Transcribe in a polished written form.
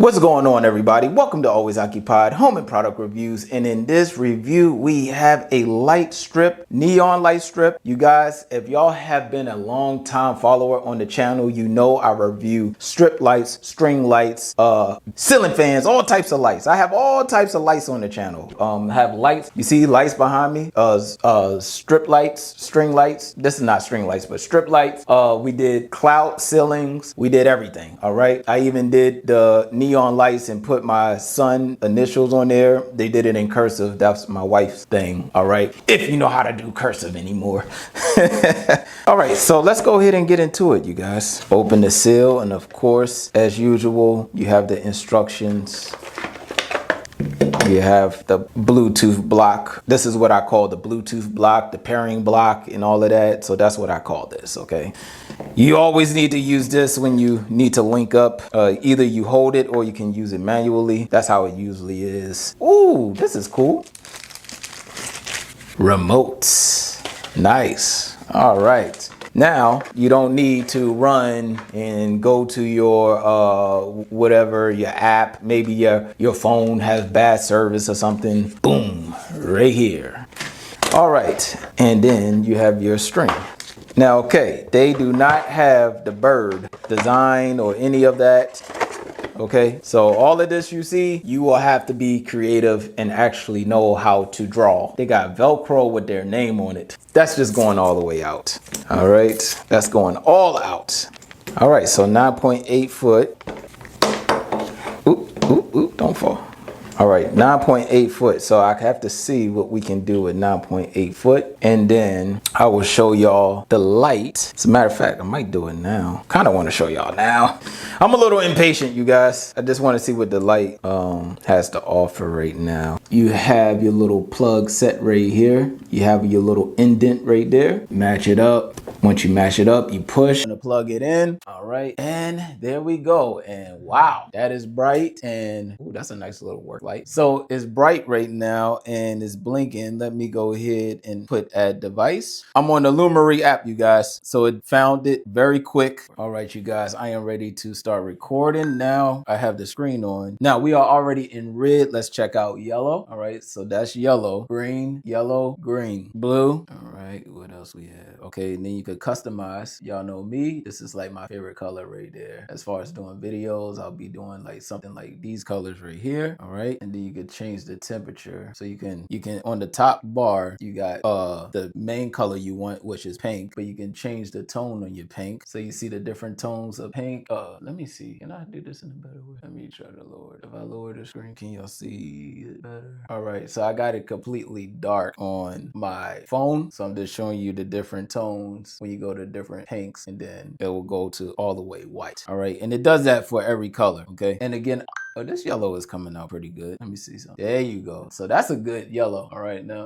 What's going on, everybody? Welcome to Always Occupied Home and Product Reviews. And in this review, we have a light strip, neon light strip. You guys, if y'all have been a long time follower on the channel, you know I review strip lights, string lights, ceiling fans, all types of lights. I have all types of lights on the channel. I have lights. You see lights behind me, strip lights, string lights. This is not string lights, but strip lights. We did cloud ceilings. We did everything. All right. I even did the neon lights and put my son initials on there. They did it in cursive. That's my wife's thing. All right. If you know how to do cursive anymore. All right. So let's go ahead and get into it, you guys. Open the seal. And of course, as usual, you have the instructions. You have the Bluetooth block. This is what I call the Bluetooth block, the pairing block and all of that. So that's what I call this, okay? You always need to use this when you need to link up. Either you hold it or you can use it manually. That's how it usually is. Ooh, this is cool. Remotes. Nice. All right. Now, you don't need to run and go to your whatever, your app. Maybe your phone has bad service or something. Boom, right here. All right, and then you have your string. Now, okay, they do not have the bird design or any of that. Okay, so all of this you see, you will have to be creative and actually know how to draw. They got Velcro with their name on it. That's just going all the way out. All right, that's going all out. All right, so 9.8 foot. Oop, don't fall. All right, 9.8 foot. So I have to see what we can do with 9.8 foot. And then I will show y'all the light. As a matter of fact, I might do it now. Kind of want to show y'all now. I'm a little impatient, you guys. I just want to see what the light has to offer right now. You have your little plug set right here. You have your little indent right there. Match it up. Once you match it up, you push and plug it in. All right, and there we go. And wow, that is bright. And ooh, that's a nice little work light. So it's bright right now and it's blinking. Let me go ahead and put add device. I'm on the Lumary app, you guys. So it found it very quick. All right, you guys, I am ready to start recording. Now I have the screen on. Now we are already in red. Let's check out yellow. All right, so that's yellow, green, yellow, green, blue. All right, what else we have? Okay, and then you could customize. Y'all know me. This is like my favorite color right there. As far as doing videos, I'll be doing like something like these colors right here. All right, and then you could change the temperature. So you can on the top bar, you got the main color you want, which is pink, but you can change the tone on your pink. So you see the different tones of pink. Let me see. Can I do this in a better way? Let me try to lower it. If I lower the screen, can y'all see it better? All right, so I got it completely dark on my phone. So I'm just showing you the different tones when you go to different pinks, and then it will go to all the way white. All right, and it does that for every color. Okay, and again, oh, this yellow is coming out pretty good. Let me see something. There you go. So that's a good yellow. All right, now